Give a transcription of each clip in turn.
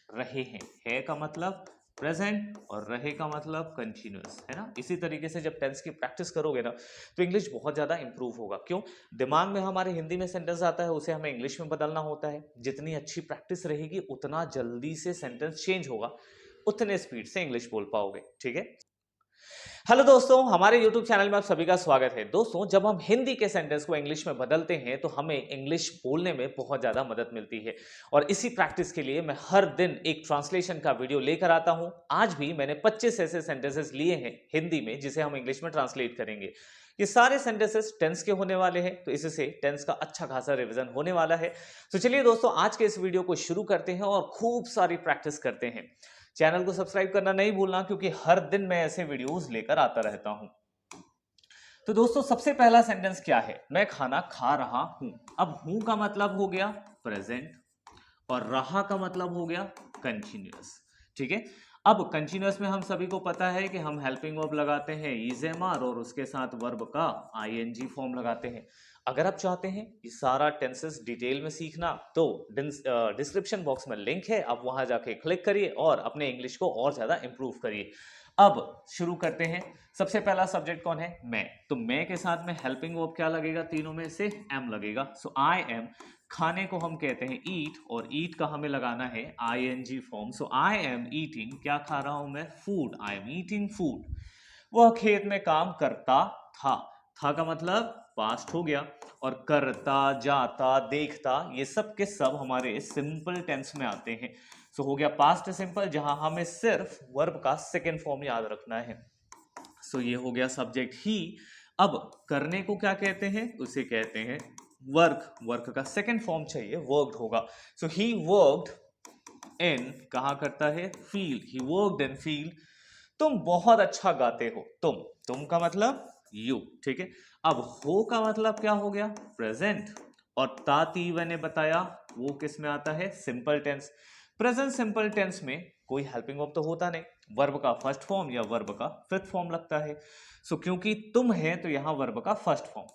रहे हैं। है का मतलब प्रेजेंट और रहे का मतलब कंटिन्यूअस, है ना। इसी तरीके से जब टेंस की प्रैक्टिस करोगे ना तो इंग्लिश बहुत ज्यादा इंप्रूव होगा। क्यों? दिमाग में हमारे हिंदी में सेंटेंस आता है, उसे हमें इंग्लिश में बदलना होता है। जितनी अच्छी प्रैक्टिस रहेगी उतना जल्दी से सेंटेंस चेंज होगा, उतने स्पीड से इंग्लिश बोल पाओगे। ठीक है। हेलो दोस्तों, हमारे YouTube चैनल में आप सभी का स्वागत है। दोस्तों, जब हम हिंदी के सेंटेंस को इंग्लिश में बदलते हैं तो हमें इंग्लिश बोलने में बहुत ज़्यादा मदद मिलती है। और इसी प्रैक्टिस के लिए मैं हर दिन एक ट्रांसलेशन का वीडियो लेकर आता हूं। आज भी मैंने 25 ऐसे सेंटेंसेस लिए हैं हिंदी में जिसे हम इंग्लिश में ट्रांसलेट करेंगे। ये सारे सेंटेंसेस टेंस के होने वाले हैं, तो इससे टेंस का अच्छा खासा रिवीजन होने वाला है। तो चलिए दोस्तों, आज के इस वीडियो को शुरू करते हैं और खूब सारी प्रैक्टिस करते हैं। चैनल को सब्सक्राइब करना नहीं भूलना, क्योंकि हर दिन मैं ऐसे वीडियोस लेकर आता रहता हूं। तो दोस्तों, सबसे पहला सेंटेंस क्या है? मैं खाना खा रहा हूं। अब हूं का मतलब हो गया प्रेजेंट और रहा का मतलब हो गया कंटिन्यूअस। ठीक है। अब कंटिन्यूअस में हम सभी को पता है कि हम हेल्पिंग वर्ब लगाते हैं इज एम आर और उसके साथ वर्ब का आईएनजी फॉर्म लगाते हैं। अगर आप चाहते हैं ये सारा टेंसेस डिटेल में सीखना तो डिस्क्रिप्शन बॉक्स में लिंक है, आप वहां जाके क्लिक करिए और अपने इंग्लिश को और ज्यादा इंप्रूव करिए। अब शुरू करते हैं। सबसे पहला सब्जेक्ट कौन है? मैं। तो मैं के साथ में हेल्पिंग वर्ब क्या लगेगा? तीनों में से एम लगेगा। सो आई एम। खाने को हम कहते हैं ईट और ईट का हमें लगाना है ING form. So I am eating, क्या खा रहा हूं मैं? Food. I am eating food. वह खेत में काम करता था। था का मतलब पास्ट हो गया। और करता, जाता, देखता, ये सब के सब हमारे सिंपल टेंस में आते हैं। सो हो गया पास्ट सिंपल, जहां हमें सिर्फ वर्ब का सेकेंड फॉर्म याद रखना है। सो ये हो गया सब्जेक्ट ही। अब करने को क्या कहते हैं? उसे कहते हैं वर्क। वर्क का सेकेंड फॉर्म चाहिए, वर्कड होगा। सो ही वर्कड इन, कहा करता है? Field. He worked in field. तुम बहुत अच्छा गाते हो। तुम का मतलब यू। ठीक है। अब हो का मतलब क्या हो गया? प्रेजेंट। और ताती मैंने बताया वो किस में आता है? Simple tense. Present simple tense में कोई हेल्पिंग वर्ब तो होता नहीं, वर्ब का फर्स्ट फॉर्म या वर्ब का फिफ्थ फॉर्म लगता है। सो क्योंकि तुम है तो यहां वर्ब का फर्स्ट फॉर्म।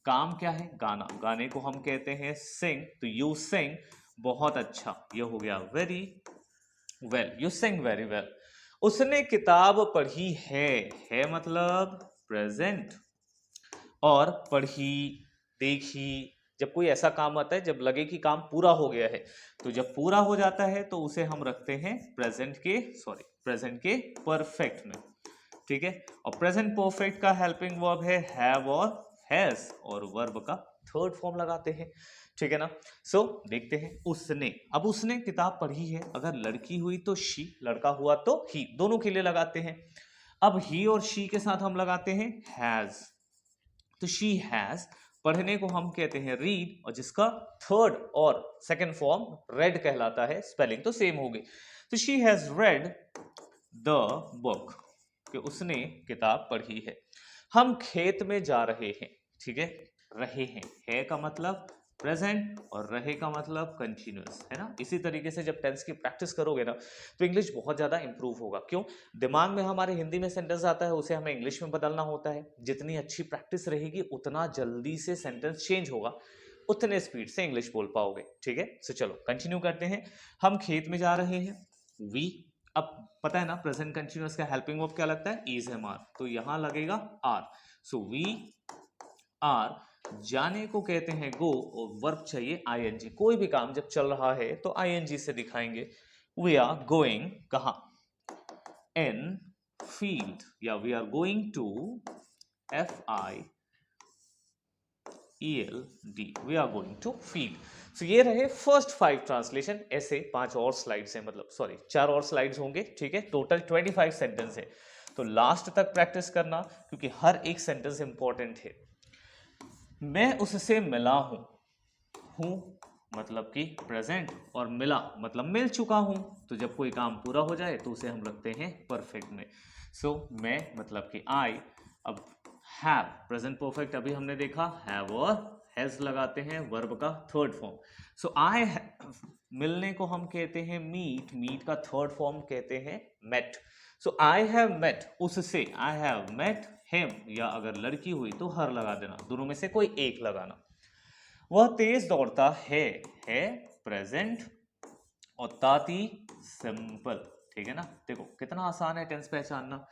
काम क्या है? गाना। गाने को हम कहते हैं सिंग, तो यू सिंग बहुत अच्छा। ये हो गया very well. You sing very well. उसने किताब पढ़ी है मतलब प्रेजेंट। और पढ़ी, देखी, जब कोई ऐसा काम आता है जब लगे कि काम पूरा हो गया है, तो जब पूरा हो जाता है तो उसे हम रखते हैं प्रेजेंट के परफेक्ट में। ठीक है। और प्रेजेंट परफेक्ट का हेल्पिंग वर्ब है हैव और हैज, और वर्ब का थर्ड फॉर्म लगाते हैं। ठीक है ना। सो देखते हैं उसने। अब उसने किताब पढ़ी है, अगर लड़की हुई तो शी, लड़का हुआ तो ही, दोनों के लिए लगाते हैं। अब ही और शी के साथ हम लगाते हैं हैज। तो शी हैज। पढ़ने को हम कहते हैं रीड, और जिसका थर्ड और सेकंड फॉर्म रेड कहलाता है। स्पेलिंग तो सेम होगी। तो she has read the book, कि उसने किताब पढ़ी है। हम खेत में जा रहे हैं। ठीक है। रहे हैं, है का मतलब प्रेजेंट और रहे का मतलब कंटिन्यूअस, है ना। इसी तरीके से जब टेंस की प्रैक्टिस करोगे ना तो इंग्लिश बहुत ज्यादा इंप्रूव होगा। क्यों? दिमाग में हमारे हिंदी में सेंटेंस आता है, उसे हमें इंग्लिश में बदलना होता है। जितनी अच्छी प्रैक्टिस रहेगी उतना जल्दी से सेंटेंस चेंज होगा, उतने स्पीड से इंग्लिश बोल पाओगे। ठीक है। सो चलो कंटिन्यू करते हैं। हम खेत में जा रहे हैं, वी। अब पता है ना प्रेजेंट कंटिन्यूअस का हेल्पिंग वर्ब क्या लगता है? इज एम आर, तो यहां लगेगा आर। So we are. जाने को कहते हैं गो, और वर्ब चाहिए आईएनजी। कोई भी काम जब चल रहा है तो आईएनजी से दिखाएंगे। वी आर गोइंग, कहा? इन फील्ड, या we are going to FIELD, we are going to field. So ये रहे फर्स्ट 5 ट्रांसलेशन। ऐसे 5 और स्लाइड्स हैं, मतलब सॉरी 4 और स्लाइड्स होंगे। ठीक है। टोटल 25 सेंटेंस है, तो लास्ट तक प्रैक्टिस करना, क्योंकि हर एक सेंटेंस इंपॉर्टेंट है। मैं उससे मिला हूं। हूं मतलब कि प्रेजेंट, और मिला मतलब मिल चुका हूं। तो जब कोई काम पूरा हो जाए तो उसे हम रखते हैं परफेक्ट में। सो मैं मतलब कि आई। अब हैव, प्रेजेंट परफेक्ट अभी हमने देखा, हैव और हैज लगाते हैं वर्ब का थर्ड फॉर्म। सो आई मिलने को हम कहते हैं मीट। मीट का थर्ड फॉर्म कहते हैं met. So I have met उससे, आई हैव मेट हिम, या अगर लड़की हुई तो हर लगा देना, दोनों में से कोई एक लगाना। वह तेज दौड़ता है प्रेजेंट। और ताती सिंपल। ठीक है ना, देखो कितना आसान है टेंस पहचानना।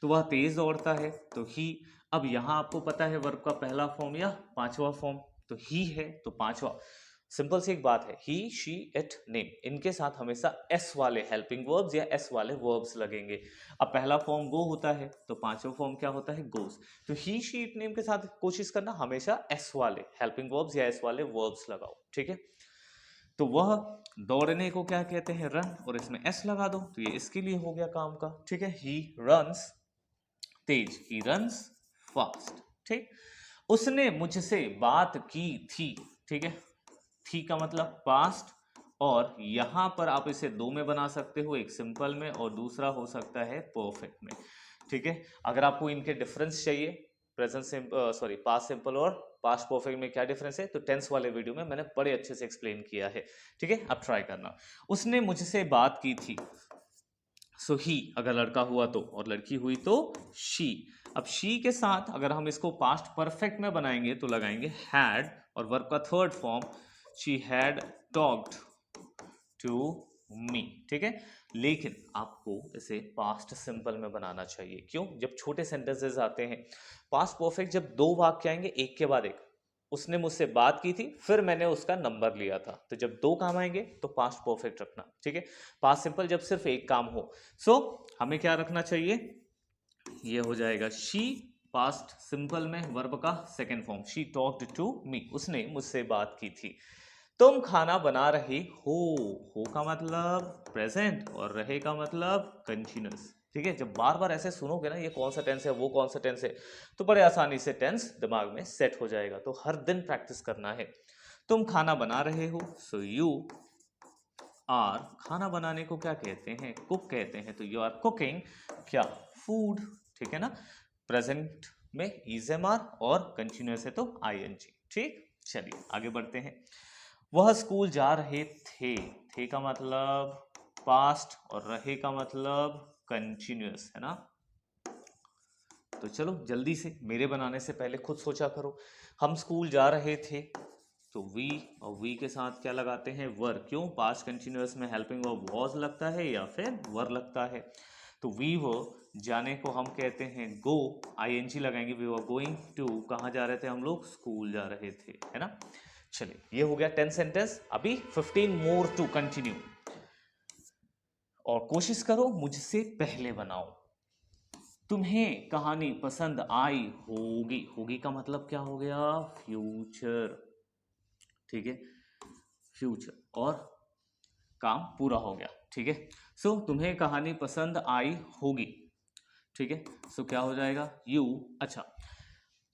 तो वह तेज दौड़ता है तो ही। अब यहाँ आपको पता है वर्ब का पहला फॉर्म या पांचवा फॉर्म, तो ही है तो पांचवा। सिंपल सी एक बात है, ही शी इट नेम, इनके साथ हमेशा एस वाले हेल्पिंग वर्ब्स या एस वाले वर्ब्स लगेंगे। अब पहला फॉर्म गो होता है तो पांचवा फॉर्म क्या होता है, गोज। तो ही शी इट नेम के साथ कोशिश करना हमेशा एस वाले हेल्पिंग वर्ब्स या एस वाले वर्ब्स लगाओ। ठीक है, तो वह दौड़ने को क्या कहते हैं, रन, और इसमें एस लगा दो तो ये इसके लिए हो गया काम का। ठीक है, he runs Tej, he runs fast. ठीक, उसने मुझसे बात की थी। ठीक है, थी का मतलब पास्ट, और यहां पर आप इसे दो में बना सकते हो, एक सिंपल में और दूसरा हो सकता है परफेक्ट में। ठीक है, अगर आपको इनके डिफरेंस चाहिए, present simple sorry past simple और पास्ट परफेक्ट में क्या डिफरेंस है, तो टेंस वाले वीडियो में मैंने बड़े अच्छे से एक्सप्लेन किया है। ठीक है, आप ट्राई करना। उसने मुझसे बात की थी, सो ही अगर लड़का हुआ तो, और लड़की हुई तो शी। अब शी के साथ अगर हम इसको पास्ट परफेक्ट में बनाएंगे तो लगाएंगे हैड, और वर्ब का third form she had talked to me. ठीक है, लेकिन आपको इसे पास्ट सिंपल में बनाना चाहिए। क्यों, जब छोटे सेंटेंसेस आते हैं पास्ट परफेक्ट, जब दो वाक्य आएंगे एक के बाद एक, उसने मुझसे बात की थी फिर मैंने उसका नंबर लिया था, तो जब दो काम आएंगे तो पास्ट परफेक्ट रखना। ठीक है, पास्ट सिंपल जब सिर्फ एक काम हो। सो हमें क्या रखना चाहिए, ये हो जाएगा शी, पास्ट सिंपल में वर्ब का second form she talked to me, उसने मुझसे बात की थी। तुम खाना बना रहे हो का मतलब प्रेजेंट और रहे का मतलब कंटिन्यूअस। ठीक है, जब बार बार ऐसे सुनोगे ना ये कौन सा टेंस है वो कौन सा टेंस है, तो बड़े आसानी से टेंस दिमाग में सेट हो जाएगा। तो हर दिन प्रैक्टिस करना है। तुम खाना बना रहे हो, सो यू आर, खाना बनाने को क्या कहते हैं, कुक कहते हैं, तो यू आर कुकिंग क्या, फूड। ठीक है ना, प्रेजेंट में इज एम आर और कंटिन्यूअस है तो आई एन जी। ठीक, चलिए आगे बढ़ते हैं। वह स्कूल जा रहे थे का मतलब पास्ट और रहे का मतलब कंटिन्यूअस है ना। तो चलो जल्दी से, मेरे बनाने से पहले खुद सोचा करो। हम स्कूल जा रहे थे तो वी, और वी के साथ क्या लगाते हैं, वर। क्यों, पास्ट कंटिन्यूअस में हेल्पिंग वर्ब वॉज लगता है या फिर वर लगता है। तो वी वो जाने को हम कहते हैं गो, आईएनजी लगाएंगे, वी वर गोइंग टू, कहाँ जा रहे थे हम लोग, स्कूल जा रहे थे, है ना। चलिए ये हो गया 10 सेंटेंस, अभी 15 मोर टू कंटिन्यू। और कोशिश करो मुझसे पहले बनाओ। तुम्हें कहानी पसंद आई होगी, होगी का मतलब क्या हो गया, फ्यूचर। ठीक है, फ्यूचर, और काम पूरा हो गया। ठीक है, सो तुम्हें कहानी पसंद आई होगी। ठीक है, सो क्या हो जाएगा, यू। अच्छा,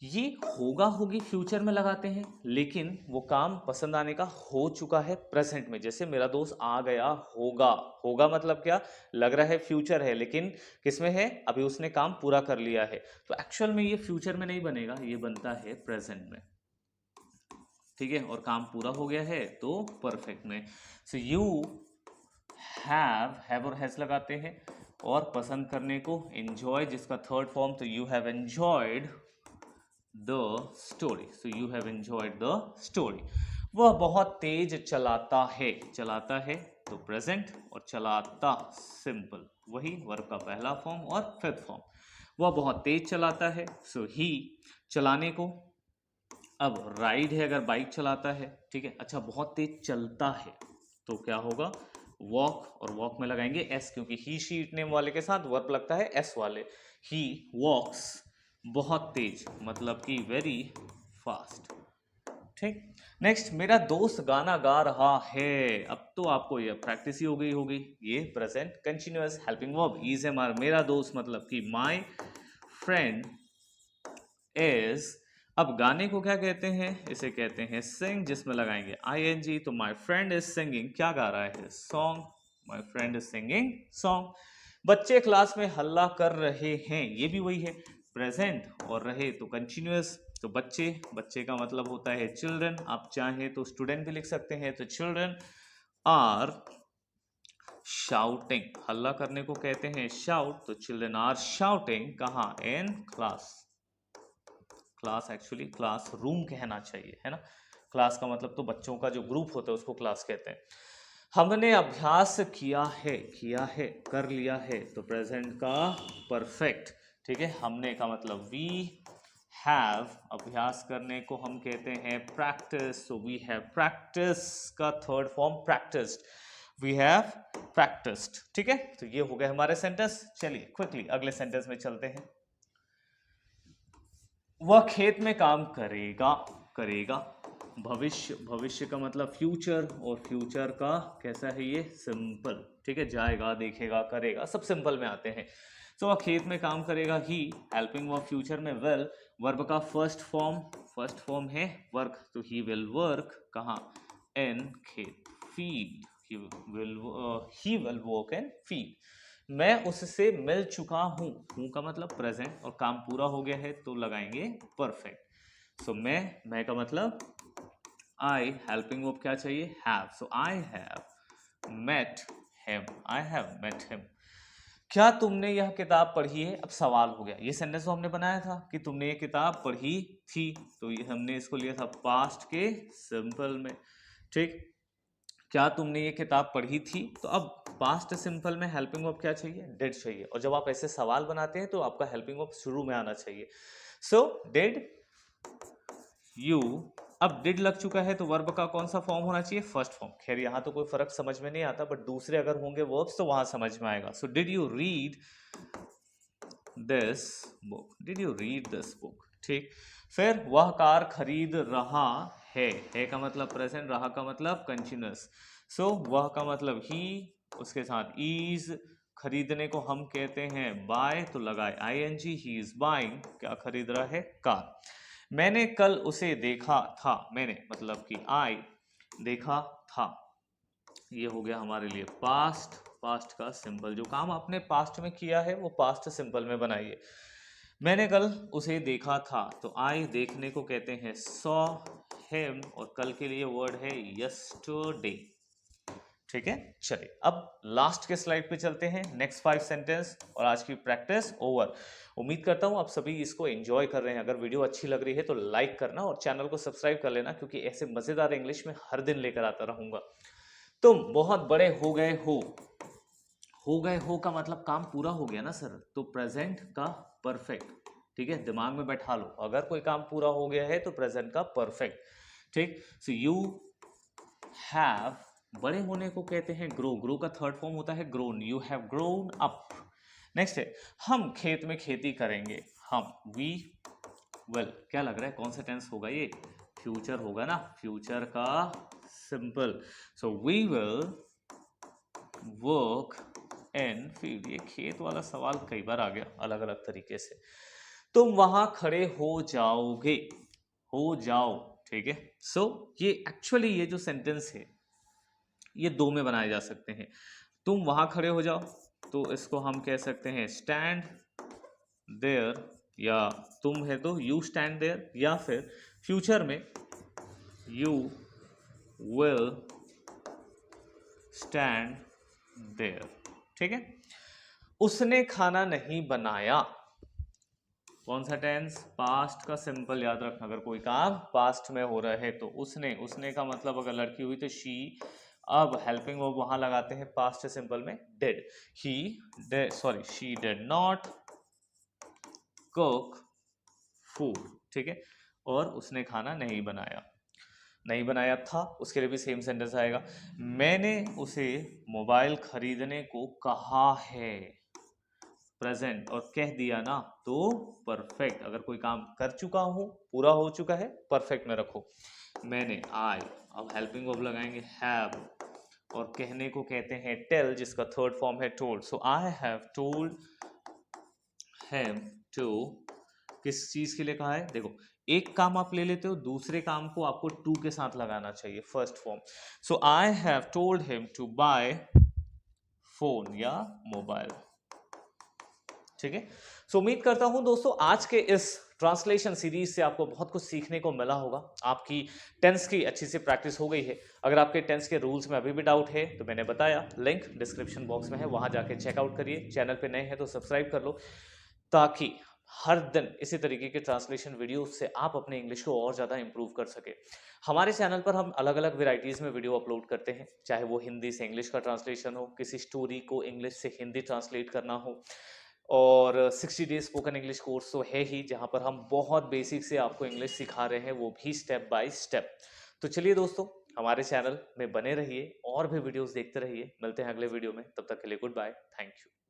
ये होगा होगी फ्यूचर में लगाते हैं, लेकिन वो काम पसंद आने का हो चुका है प्रेजेंट में। जैसे मेरा दोस्त आ गया होगा, होगा मतलब क्या, लग रहा है फ्यूचर है लेकिन किसमें है, अभी उसने काम पूरा कर लिया है, तो एक्चुअल में ये फ्यूचर में नहीं बनेगा, ये बनता है प्रेजेंट में। ठीक है, और काम पूरा हो गया है तो परफेक्ट में। सो यू हैव और हैज लगाते हैं, और पसंद करने को एंजॉय, जिसका थर्ड फॉर्म, तो you have enjoyed the story, so you have enjoyed the story. वह बहुत तेज चलाता है, चलाता है तो प्रेजेंट, और चलाता सिंपल, वही वर्ब का पहला फॉर्म और फिफ्थ फॉर्म। वह बहुत तेज चलाता है, सो ही चलाने को, अब राइड है अगर बाइक चलाता है। ठीक है, अच्छा बहुत तेज चलता है तो क्या होगा, वॉक, और वॉक में लगाएंगे एस, क्योंकि ही शी इट नेम वाले के साथ वर्ब लगता है एस वाले। ही वॉक्स बहुत तेज, मतलब कि वेरी फास्ट। ठीक, नेक्स्ट, मेरा दोस्त गाना गा रहा है। अब तो आपको ये प्रैक्टिस ही हो गई होगी, ये present continuous helping verb is am are, मेरा दोस्त मतलब कि माय फ्रेंड इज। अब गाने को क्या कहते हैं, इसे कहते हैं सिंग, जिसमें लगाएंगे ing, तो माय फ्रेंड इज सिंगिंग, क्या गा रहा है, song, my friend is singing song. बच्चे क्लास में हल्ला कर रहे हैं, ये भी वही है प्रेजेंट, और रहे तो कंटिन्यूअस। तो बच्चे, बच्चे का मतलब होता है चिल्ड्रन, आप चाहें तो स्टूडेंट भी लिख सकते हैं, तो चिल्ड्रन आर शाउटिंग, हल्ला करने को कहते हैं शाउट, तो चिल्ड्रन आर शाउटिंग, कहाँ, in class. Class actually class room कहना चाहिए, है ना। क्लास का मतलब तो बच्चों का जो ग्रुप होता है उसको क्लास कहते हैं। हमने अभ्यास किया है, कर लिया है, तो प्रेजेंट का परफेक्ट। ठीक है, हमने का मतलब वी हैव, अभ्यास करने को हम कहते हैं practice, so we have practice का third form practised, we have practised. ठीक है, तो ये हो गए हमारे सेंटेंस। चलिए क्विकली अगले सेंटेंस में चलते हैं। वह खेत में काम करेगा, करेगा, भविष्य, भविष्य का मतलब फ्यूचर, और फ्यूचर का कैसा है ये, सिंपल। ठीक है, जाएगा, देखेगा, करेगा, सब सिंपल में आते हैं। तो वह खेत में काम करेगा, ही हेल्पिंग वर्ब फ्यूचर में विल, वर्ब का फर्स्ट फॉर्म है वर्क, तो ही विल वर्क कहाँ, इन खेत, field, he will work in field. मैं उससे मिल चुका हूं का मतलब प्रेजेंट, और काम पूरा हो गया है तो लगाएंगे परफेक्ट। सो मैं का मतलब आई, हेल्पिंग वर्ब क्या चाहिए, have, so I have met him, I have met him. क्या तुमने यह किताब पढ़ी है, अब सवाल हो गया, ये सेंटेंस तो हमने बनाया था कि तुमने ये किताब पढ़ी थी, तो ये हमने इसको लिया था पास्ट के सिंपल में। ठीक, क्या तुमने ये किताब पढ़ी थी, तो अब पास्ट सिंपल में हेल्पिंग वर्ब क्या चाहिए, डिड चाहिए, और जब आप ऐसे सवाल बनाते हैं तो आपका हेल्पिंग वर्ब शुरू में आना चाहिए। सो डिड यू, अब डिड लग चुका है तो वर्ब का कौन सा फॉर्म होना चाहिए, फर्स्ट फॉर्म। खैर यहाँ तो कोई फर्क समझ में नहीं आता, बट दूसरे अगर होंगे वर्ब्स तो वहां समझ में आएगा। So did you read this book, did you read this book. ठीक, फिर वह कार खरीद रहा है का मतलब प्रेजेंट, रहा का मतलब कंटिन्यूअस। सो वह का मतलब ही, उसके साथ इज, खरीदने को हम कहते हैं बाय, तो लगाए ing, ही इज बाइंग, क्या खरीद रहा है, कार। मैंने कल उसे देखा था, मैंने मतलब कि आई, देखा था, ये हो गया हमारे लिए पास्ट, पास्ट का सिंपल। जो काम आपने पास्ट में किया है वो पास्ट सिंपल में बनाइए। मैंने कल उसे देखा था, तो आई देखने को कहते हैं सॉ हिम, और कल के लिए वर्ड है यस्टरडे। ठीक है, चलिए अब लास्ट के स्लाइड पे चलते हैं, नेक्स्ट 5 सेंटेंस, और आज की प्रैक्टिस ओवर। उम्मीद करता हूं आप सभी इसको एंजॉय कर रहे हैं। अगर वीडियो अच्छी लग रही है तो लाइक करना और चैनल को सब्सक्राइब कर लेना, क्योंकि ऐसे मजेदार इंग्लिश में हर दिन लेकर आता रहूंगा। तुम बहुत बड़े हो गए हो गए हो का मतलब काम पूरा हो गया ना सर, तो प्रेजेंट का परफेक्ट। ठीक है, दिमाग में बैठा लो, अगर कोई काम पूरा हो गया है तो प्रेजेंट का परफेक्ट। ठीक, सो यू हैव, बड़े होने को कहते हैं ग्रो, ग्रो का थर्ड फॉर्म होता है grown, you have grown up. Next है, हम खेत में खेती करेंगे, हम, वी विल, क्या लग रहा है कौन सा टेंस होगा ये, फ्यूचर होगा ना, फ्यूचर का simple. So we will work in field. ये खेत वाला सवाल कई बार आ गया अलग अलग तरीके से। तुम वहां खड़े हो जाओगे, हो जाओ। ठीक है, सो ये एक्चुअली ये जो सेंटेंस है ये दो में बनाए जा सकते हैं। तुम वहां खड़े हो जाओ, तो इसको हम कह सकते हैं स्टैंड देयर, या तुम है तो यू स्टैंड देयर, या फिर फ्यूचर में यू विल स्टैंड देयर। ठीक है, उसने खाना नहीं बनाया, कौन सा टेंस, पास्ट का सिंपल याद रखना। अगर कोई काम पास्ट में हो रहा है तो उसने, उसने का मतलब अगर लड़की हुई तो शी, अब हेल्पिंग वर्ब वहां लगाते हैं पास्ट सिंपल में did, he sorry she did not cook food. ठीक है, और उसने खाना नहीं बनाया, नहीं बनाया था, उसके लिए भी सेम सेंटेंस आएगा। मैंने उसे मोबाइल खरीदने को कहा है, प्रेजेंट, और कह दिया ना तो परफेक्ट। अगर कोई काम कर चुका हूं, पूरा हो चुका है, परफेक्ट में रखो। मैंने, आई, अब हेल्पिंग वर्ब लगाएंगे हैव, और कहने को कहते हैं टेल, जिसका थर्ड फॉर्म है told. So I have told him to, किस चीज के लिए कहा है, देखो एक काम आप ले लेते हो, दूसरे काम को आपको टू के साथ लगाना चाहिए, first form. So I have told him to by phone या मोबाइल। ठीक है, सो उम्मीद करता हूं दोस्तों आज के इस ट्रांसलेशन सीरीज से आपको बहुत कुछ सीखने को मिला होगा, आपकी टेंस की अच्छी से प्रैक्टिस हो गई है। अगर आपके टेंस के रूल्स में अभी भी डाउट है तो मैंने बताया, लिंक डिस्क्रिप्शन बॉक्स में है, वहां जाके चेकआउट करिए। चैनल पे नए हैं तो सब्सक्राइब कर लो, ताकि हर दिन इसी तरीके के ट्रांसलेशन वीडियो से आप अपने इंग्लिश को और ज़्यादा इंप्रूव कर सके। हमारे चैनल पर हम अलग-अलग वैराइटीज़ में वीडियो अपलोड करते हैं, चाहे वो हिंदी से इंग्लिश का ट्रांसलेशन हो, किसी स्टोरी को इंग्लिश से हिंदी ट्रांसलेट करना हो, और 60 डेज़ स्पोकन इंग्लिश कोर्स तो है ही, जहाँ पर हम बहुत बेसिक से आपको इंग्लिश सिखा रहे हैं, वो भी स्टेप बाय स्टेप। तो चलिए दोस्तों, हमारे चैनल में बने रहिए और भी वीडियोज़ देखते रहिए। मिलते हैं अगले वीडियो में, तब तक के लिए गुड बाय, थैंक यू।